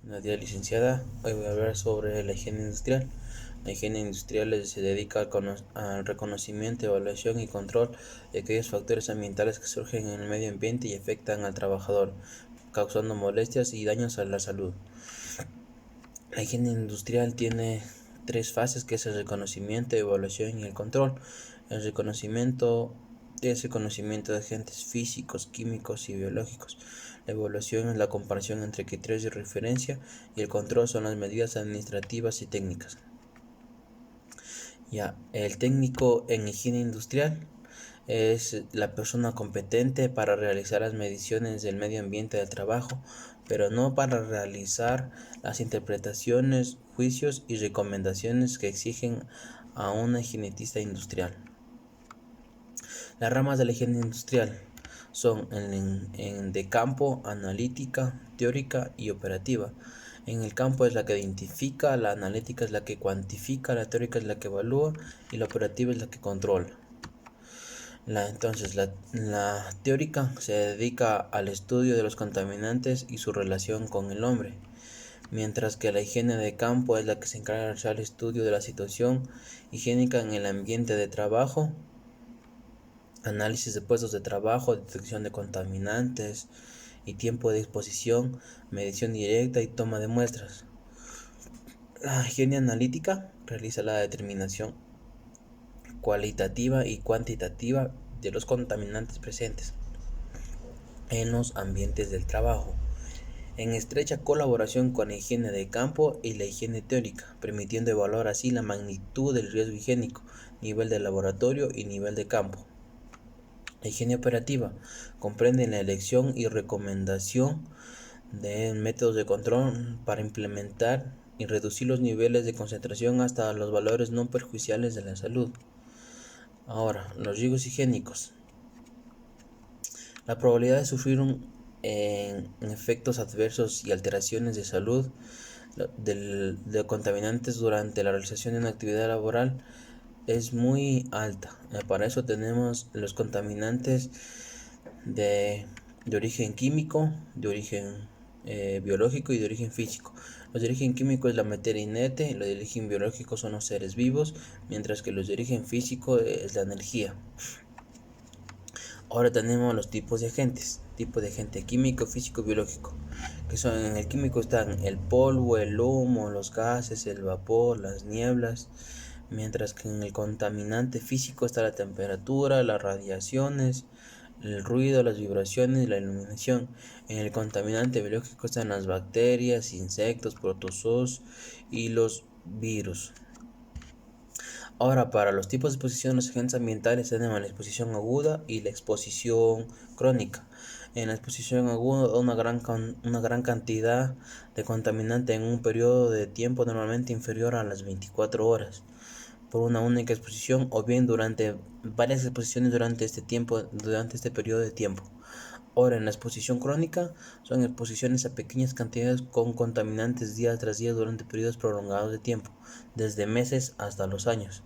Buenos días, licenciada. Hoy voy a hablar sobre la higiene industrial. La higiene industrial se dedica al reconocimiento, evaluación y control de aquellos factores ambientales que surgen en el medio ambiente y afectan al trabajador, causando molestias y daños a la salud. La higiene industrial tiene tres fases, que es el reconocimiento, evaluación y el control. El reconocimiento es el conocimiento de agentes físicos, químicos y biológicos. La evaluación es la comparación entre criterios de referencia y el control son las medidas administrativas y técnicas. El técnico en higiene industrial es la persona competente para realizar las mediciones del medio ambiente del trabajo, pero no para realizar las interpretaciones, juicios y recomendaciones que exigen a un higienista industrial. Las ramas de la higiene industrial son de campo, analítica, teórica y operativa. En el campo es la que identifica, la analítica es la que cuantifica, la teórica es la que evalúa y la operativa es la que controla. La teórica se dedica al estudio de los contaminantes y su relación con el hombre, mientras que la higiene de campo es la que se encarga de realizar el estudio de la situación higiénica en el ambiente de trabajo, análisis de puestos de trabajo, detección de contaminantes y tiempo de exposición, medición directa y toma de muestras. La higiene analítica realiza la determinación cualitativa y cuantitativa de los contaminantes presentes en los ambientes del trabajo, en estrecha colaboración con la higiene de campo y la higiene teórica, permitiendo evaluar así la magnitud del riesgo higiénico, nivel de laboratorio y nivel de campo. La higiene operativa comprende la elección y recomendación de métodos de control para implementar y reducir los niveles de concentración hasta los valores no perjudiciales de la salud. Ahora, los riesgos higiénicos. La probabilidad de sufrir efectos adversos y alteraciones de salud de contaminantes durante la realización de una actividad laboral es muy alta. Para eso tenemos los contaminantes de origen químico, de origen biológico y de origen físico. Los de origen químico es la materia inerte, los de origen biológico son los seres vivos, mientras que los de origen físico es la energía. Ahora tenemos los tipos de agentes, tipo de agente químico, físico, biológico, que son en el químico están el polvo, el humo, los gases, el vapor, las nieblas, mientras que en el contaminante físico está la temperatura, las radiaciones, el ruido, las vibraciones y la iluminación. En el contaminante biológico están las bacterias, insectos, protozoos y los virus. Ahora, para los tipos de exposición de los agentes ambientales tenemos la exposición aguda y la exposición crónica. En la exposición aguda, una gran cantidad de contaminante en un periodo de tiempo normalmente inferior a las 24 horas por una única exposición, o bien durante varias exposiciones durante este periodo de tiempo. Ahora, en la exposición crónica son exposiciones a pequeñas cantidades con contaminantes día tras día durante periodos prolongados de tiempo, desde meses hasta los años,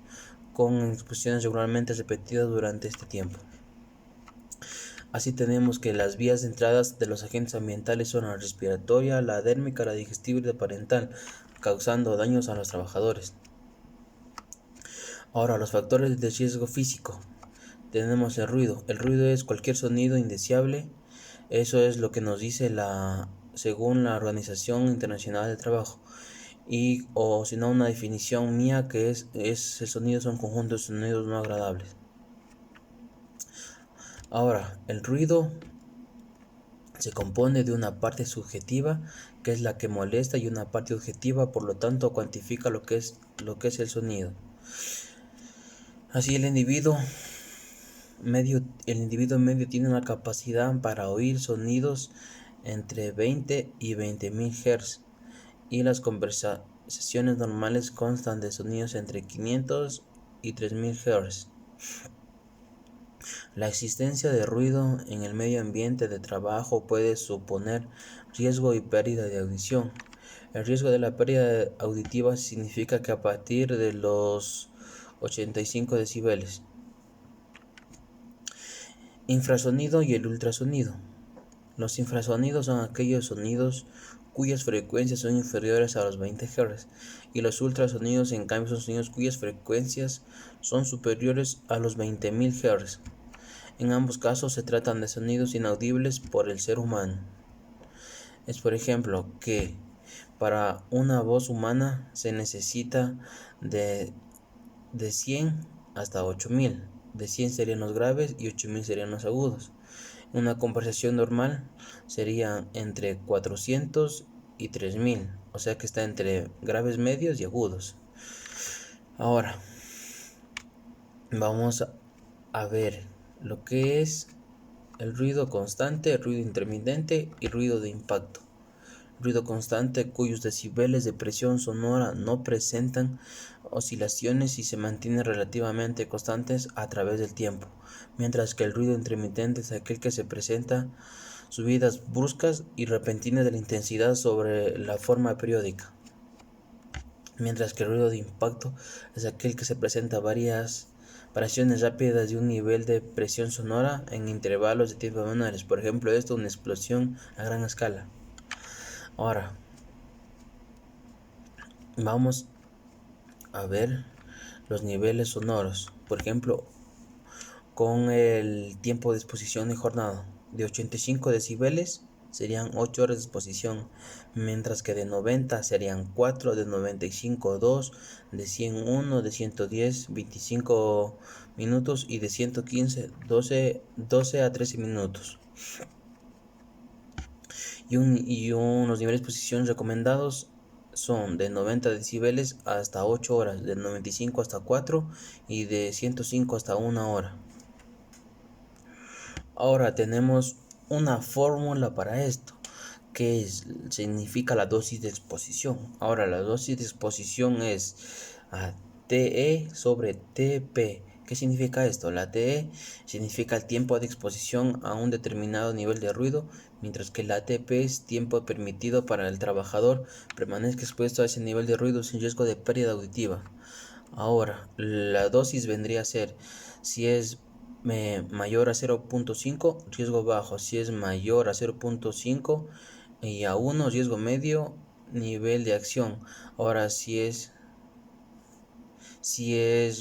con exposiciones regularmente repetidas durante este tiempo. Así tenemos que las vías de entrada de los agentes ambientales son la respiratoria, la dérmica, la digestiva y la parental, causando daños a los trabajadores. Ahora, los factores de riesgo físico. Tenemos el ruido. El ruido es cualquier sonido indeseable. Eso es lo que nos dice según la Organización Internacional del Trabajo. O si no, una definición mía que es el sonido son conjuntos de sonidos no agradables. Ahora, el ruido se compone de una parte subjetiva, que es la que molesta, y una parte objetiva, por lo tanto cuantifica lo que es el sonido. Así el individuo medio tiene una capacidad para oír sonidos entre 20 y 20.000 Hz, y las conversaciones normales constan de sonidos entre 500 y 3.000 Hz. La existencia de ruido en el medio ambiente de trabajo puede suponer riesgo y pérdida de audición. El riesgo de la pérdida auditiva significa que a partir de los 85 decibeles. Infrasonido y el ultrasonido. Los infrasonidos son aquellos sonidos cuyas frecuencias son inferiores a los 20 Hz, y los ultrasonidos en cambio son sonidos cuyas frecuencias son superiores a los 20.000 Hz. En ambos casos se tratan de sonidos inaudibles por el ser humano. Es por ejemplo que para una voz humana se necesita de 100 hasta 8000. De 100 serían los graves y 8000 serían los agudos. Una conversación normal sería entre 400 y 3000, o sea que está entre graves, medios y agudos. Ahora vamos a ver lo que es el ruido constante, ruido intermitente y ruido de impacto. Ruido constante, cuyos decibeles de presión sonora no presentan oscilaciones y se mantienen relativamente constantes a través del tiempo, mientras que el ruido intermitente es aquel que se presenta subidas bruscas y repentinas de la intensidad sobre la forma periódica, mientras que el ruido de impacto es aquel que se presenta variaciones rápidas de un nivel de presión sonora en intervalos de tiempo menores. Por ejemplo, esto es una explosión a gran escala. Ahora vamos a ver los niveles sonoros. Por ejemplo, con el tiempo de exposición de jornada de 85 decibeles serían 8 horas de exposición, mientras que de 90 serían 4, de 95 2, de 100 1, de 110 25 minutos y de 115 12 a 13 minutos. Y unos niveles de exposición recomendados son de 90 decibeles hasta 8 horas, de 95 hasta 4 y de 105 hasta 1 hora. Ahora tenemos una fórmula para esto, que significa la dosis de exposición. Ahora la dosis de exposición es TE sobre TP. ¿Qué significa esto? La TE significa el tiempo de exposición a un determinado nivel de ruido, mientras que la TP es tiempo permitido para el trabajador permanezca expuesto a ese nivel de ruido sin riesgo de pérdida auditiva. Ahora, la dosis vendría a ser, si es mayor a 0.5, riesgo bajo; si es mayor a 0.5 y a 1, riesgo medio, nivel de acción. Ahora, si es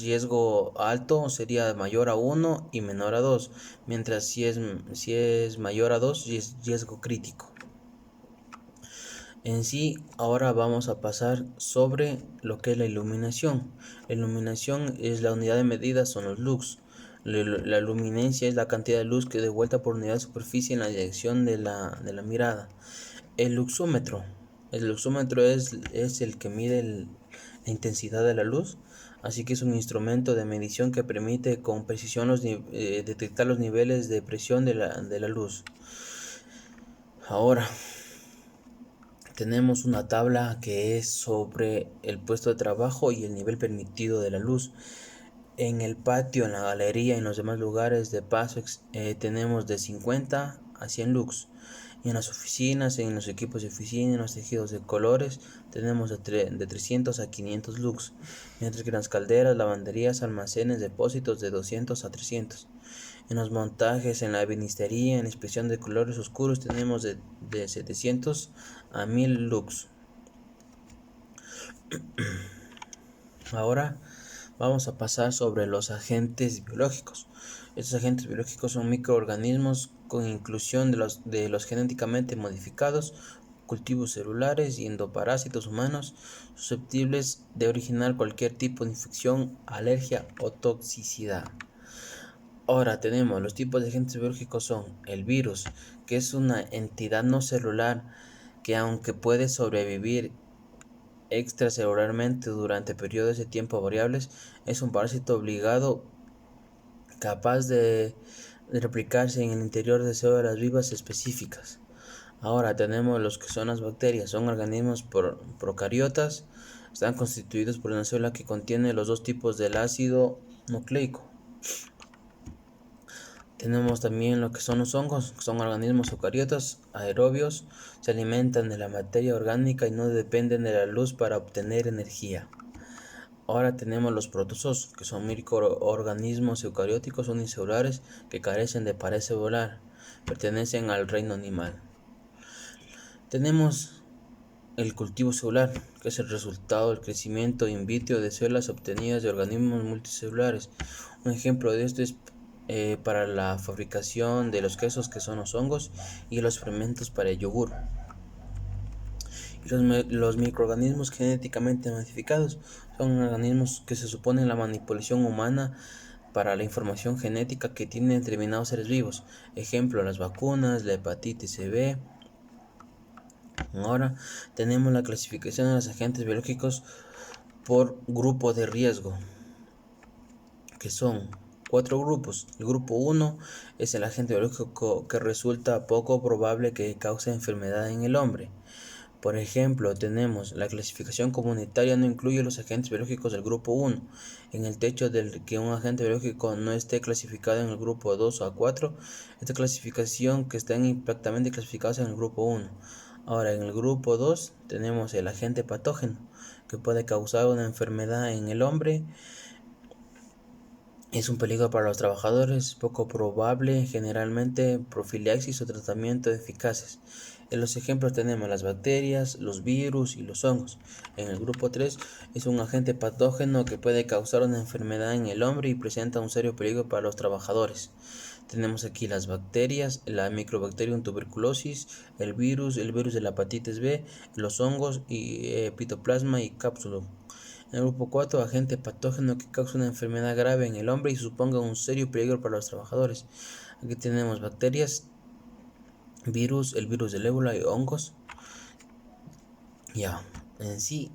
riesgo alto, sería mayor a 1 y menor a 2, mientras si es mayor a 2 es riesgo crítico. En sí, ahora vamos a pasar sobre lo que es la iluminación. La iluminación es la unidad de medida, son los lux. La luminencia es la cantidad de luz que devuelta por unidad de superficie en la dirección de la mirada. El luxómetro. El luxómetro es el que mide la intensidad de la luz, así que es un instrumento de medición que permite con precisión detectar los niveles de presión de la luz. Ahora tenemos una tabla que es sobre el puesto de trabajo y el nivel permitido de la luz. En el patio, en la galería y en los demás lugares de paso tenemos de 50 a 100 lux. Y en las oficinas, en los equipos de oficina, en los tejidos de colores, tenemos de 300 a 500 lux. Mientras que en las calderas, lavanderías, almacenes, depósitos de 200 a 300. En los montajes, en la ebanistería, en la inspección de colores oscuros, tenemos de 700 a 1000 lux. Ahora vamos a pasar sobre los agentes biológicos. Estos agentes biológicos son microorganismos con inclusión de los genéticamente modificados, cultivos celulares y endoparásitos humanos susceptibles de originar cualquier tipo de infección, alergia o toxicidad. Ahora tenemos los tipos de agentes biológicos: son el virus, que es una entidad no celular que, aunque puede sobrevivir extracelularmente durante periodos de tiempo variables, es un parásito obligado capaz de replicarse en el interior de células vivas específicas. Ahora tenemos los que son las bacterias. Son organismos procariotas. Están constituidos por una célula que contiene los dos tipos del ácido nucleico. Tenemos también lo que son los hongos, que son organismos eucariotas aerobios, se alimentan de la materia orgánica y no dependen de la luz para obtener energía. Ahora tenemos los protozoos, que son microorganismos eucarióticos unicelulares que carecen de pared celular, pertenecen al reino animal. Tenemos el cultivo celular, que es el resultado del crecimiento in vitro de células obtenidas de organismos multicelulares. Un ejemplo de esto es para la fabricación de los quesos, que son los hongos, y los fermentos para el yogur. Los microorganismos genéticamente modificados son organismos que se suponen la manipulación humana para la información genética que tienen determinados seres vivos. Ejemplo, las vacunas, la hepatitis B. Ahora tenemos la clasificación de los agentes biológicos por grupo de riesgo, que son 4 grupos. El grupo 1 es el agente biológico que resulta poco probable que cause enfermedad en el hombre. Por ejemplo, tenemos la clasificación comunitaria no incluye los agentes biológicos del grupo 1. En el hecho de que un agente biológico no esté clasificado en el grupo 2 o 4, esta clasificación que están implactamente clasificados en el grupo 1. Ahora, en el grupo 2 tenemos el agente patógeno, que puede causar una enfermedad en el hombre. Es un peligro para los trabajadores, poco probable, generalmente profilaxis o tratamiento eficaces. En los ejemplos tenemos las bacterias, los virus y los hongos. En el grupo 3 es un agente patógeno que puede causar una enfermedad en el hombre y presenta un serio peligro para los trabajadores. Tenemos aquí las bacterias, la Mycobacterium tuberculosis, el virus de la hepatitis B, los hongos y Pitoplasma y Capsulum. En el grupo 4, agente patógeno que causa una enfermedad grave en el hombre y suponga un serio peligro para los trabajadores. Aquí tenemos bacterias, virus, el virus del ébola y hongos. Ya, en sí,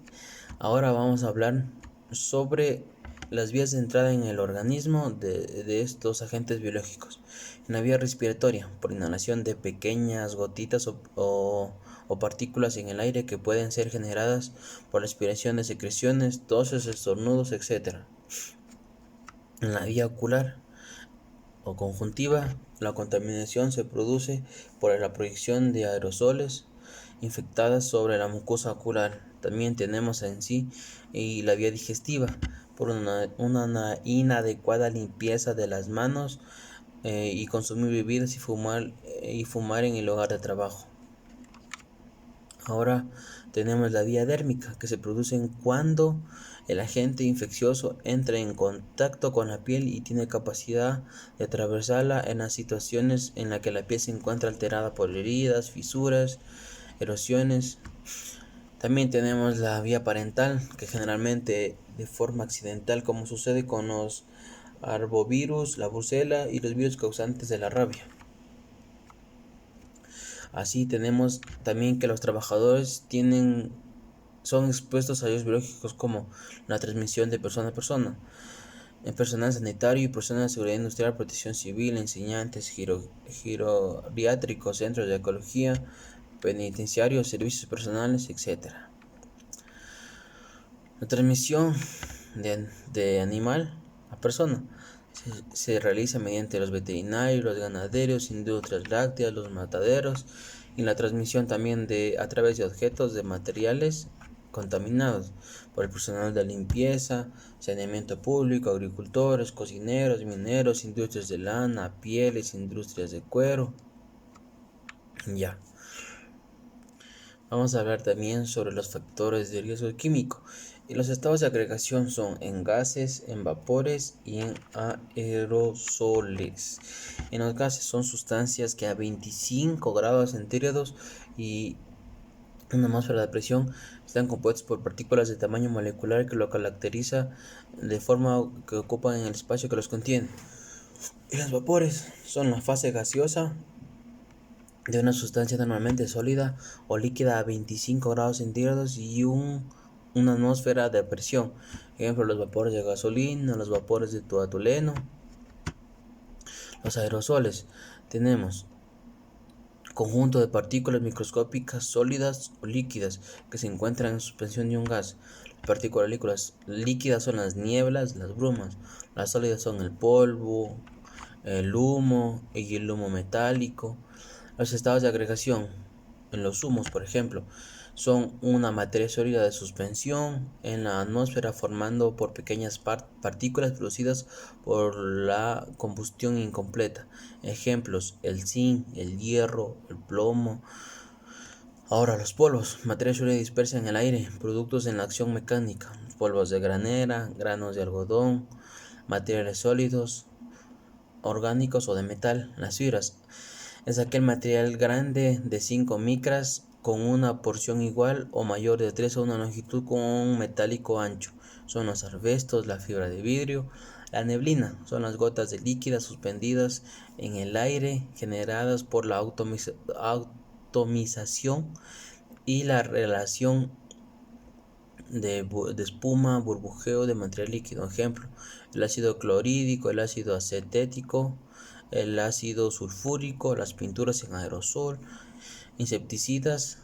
ahora vamos a hablar sobre las vías de entrada en el organismo de estos agentes biológicos. En la vía respiratoria, por inhalación de pequeñas gotitas o partículas en el aire que pueden ser generadas por la aspiración de secreciones, toses, estornudos, etc. En la vía ocular o conjuntiva, la contaminación se produce por la proyección de aerosoles infectadas sobre la mucosa ocular. También tenemos en sí y la vía digestiva, por una inadecuada limpieza de las manos y consumir bebidas y fumar en el lugar de trabajo. Ahora tenemos la vía dérmica, que se produce cuando el agente infeccioso entra en contacto con la piel y tiene capacidad de atravesarla en las situaciones en las que la piel se encuentra alterada por heridas, fisuras, erosiones. También tenemos la vía parental, que generalmente de forma accidental, como sucede con los arbovirus, la brucela y los virus causantes de la rabia. Así tenemos también que los trabajadores son expuestos a riesgos biológicos como la transmisión de persona a persona, en personal sanitario y personal de seguridad industrial, protección civil, enseñantes, geriátricos, centros de ecología, penitenciarios, servicios personales, etc. La transmisión de animal a persona se realiza mediante los veterinarios, los ganaderos, industrias lácteas, los mataderos, y la transmisión también a través de objetos de materiales contaminados por el personal de limpieza, saneamiento público, agricultores, cocineros, mineros, industrias de lana, pieles, industrias de cuero. Ya. Vamos a hablar también sobre los factores de riesgo químico. Y los estados de agregación son en gases, en vapores y en aerosoles. En los gases son sustancias que a 25 grados centígrados y una atmósfera de presión están compuestos por partículas de tamaño molecular que lo caracteriza de forma que ocupan en el espacio que los contiene. Y los vapores son la fase gaseosa de una sustancia normalmente sólida o líquida a 25 grados centígrados y una atmósfera de presión. Ejemplo, los vapores de gasolina, los vapores de tuatuleno. Los aerosoles. Tenemos conjunto de partículas microscópicas sólidas o líquidas que se encuentran en suspensión de un gas. Las partículas líquidas son las nieblas, las brumas. Las sólidas son el polvo, el humo y el humo metálico. Los estados de agregación en los humos, por ejemplo, son una materia sólida de suspensión en la atmósfera formando por pequeñas partículas producidas por la combustión incompleta. Ejemplos: el zinc, el hierro, el plomo. Ahora, los polvos, materia sólida dispersa en el aire, productos en la acción mecánica, polvos de granera, granos de algodón, materiales sólidos, orgánicos o de metal. Las fibras es aquel material grande de 5 micras con una porción igual o mayor de 3 a una longitud con un metálico ancho. Son los asbestos, la fibra de vidrio. La neblina son las gotas de líquidas suspendidas en el aire generadas por la atomización y la relación de espuma, burbujeo de material líquido. Ejemplo, el ácido clorhídrico, el ácido acetético, el ácido sulfúrico, las pinturas en aerosol, insecticidas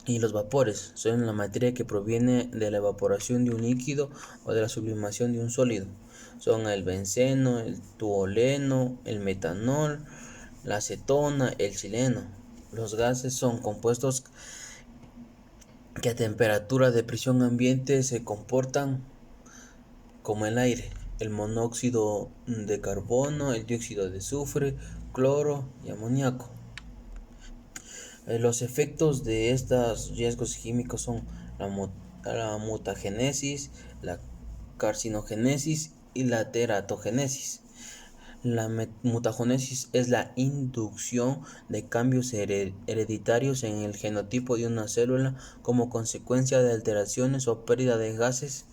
y los vapores. Son la materia que proviene de la evaporación de un líquido o de la sublimación de un sólido. Son el benceno, el tuoleno, el metanol, la acetona, el xileno. Los gases son compuestos que a temperatura de presión ambiente se comportan como el aire, el monóxido de carbono, el dióxido de azufre, cloro y amoníaco. Los efectos de estos riesgos químicos son la mutagénesis, la carcinogénesis y la teratogénesis. La mutagénesis es la inducción de cambios hereditarios en el genotipo de una célula como consecuencia de alteraciones o pérdida de gases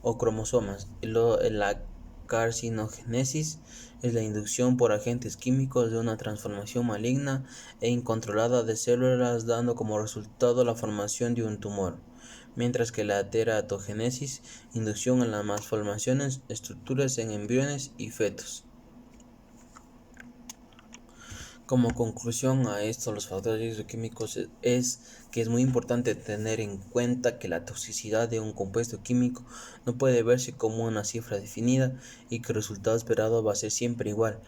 o cromosomas. La carcinogénesis es la inducción por agentes químicos de una transformación maligna e incontrolada de células, dando como resultado la formación de un tumor, mientras que la teratogénesis, inducción en las malformaciones, estructuras en embriones y fetos. Como conclusión a esto, los factores químicos es que es muy importante tener en cuenta que la toxicidad de un compuesto químico no puede verse como una cifra definida y que el resultado esperado va a ser siempre igual,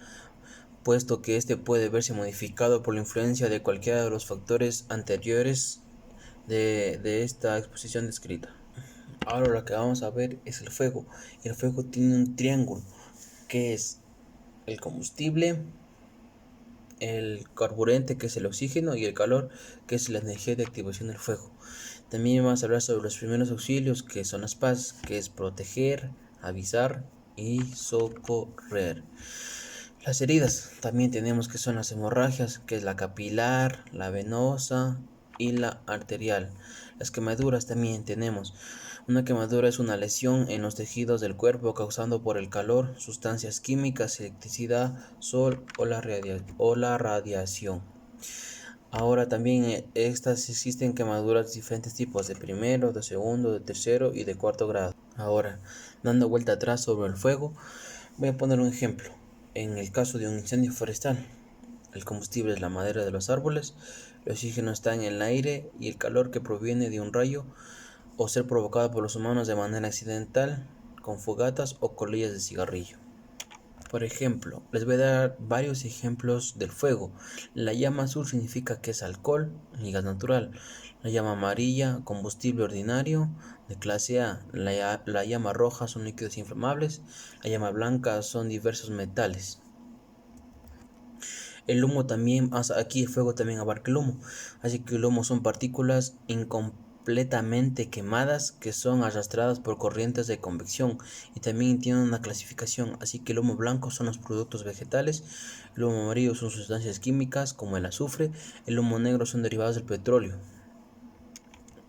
puesto que este puede verse modificado por la influencia de cualquiera de los factores anteriores de esta exposición descrita. Ahora lo que vamos a ver es el fuego. Y el fuego tiene un triángulo que es el combustible, el carburante, que es el oxígeno, y el calor, que es la energía de activación del fuego. También vamos a hablar sobre los primeros auxilios, que son las PAS, que es proteger, avisar y socorrer. Las heridas también tenemos que son las hemorragias, que es la capilar, la venosa y la arterial. Las quemaduras también tenemos. Una quemadura es una lesión en los tejidos del cuerpo causado por el calor, sustancias químicas, electricidad, sol o la radiación. Ahora también existen quemaduras de diferentes tipos, de primero, de segundo, de tercero y de cuarto grado. Ahora, dando vuelta atrás sobre el fuego, voy a poner un ejemplo. En el caso de un incendio forestal, el combustible es la madera de los árboles, el oxígeno está en el aire y el calor que proviene de un rayo o ser provocado por los humanos de manera accidental, con fogatas o colillas de cigarrillo. Por ejemplo, les voy a dar varios ejemplos del fuego. La llama azul significa que es alcohol y gas natural. La llama amarilla, combustible ordinario de clase A. La llama roja son líquidos inflamables. La llama blanca son diversos metales. El humo también, aquí el fuego también abarca el humo, así que el humo son partículas incompletamente quemadas que son arrastradas por corrientes de convección y también tienen una clasificación, así que el humo blanco son los productos vegetales, el humo amarillo son sustancias químicas como el azufre, el humo negro son derivados del petróleo.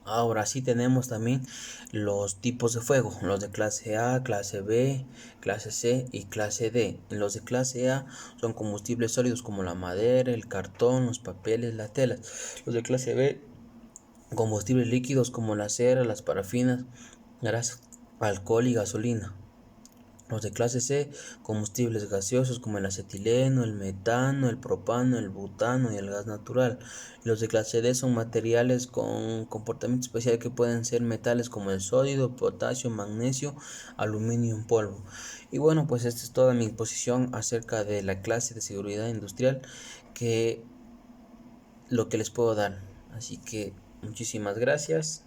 Ahora sí tenemos también los tipos de fuego, los de clase A, clase B, clase C y clase D. Los de clase A son combustibles sólidos como la madera, el cartón, los papeles, la tela. Los de clase B, combustibles líquidos como la cera, las parafinas, gas, alcohol y gasolina. Los de clase C, combustibles gaseosos como el acetileno, el metano, el propano, el butano y el gas natural. Los de clase D son materiales con comportamiento especial que pueden ser metales como el sodio, potasio, magnesio, aluminio en polvo. Y bueno, pues esta es toda mi exposición acerca de la clase de seguridad industrial, que lo que les puedo dar. Así que muchísimas gracias.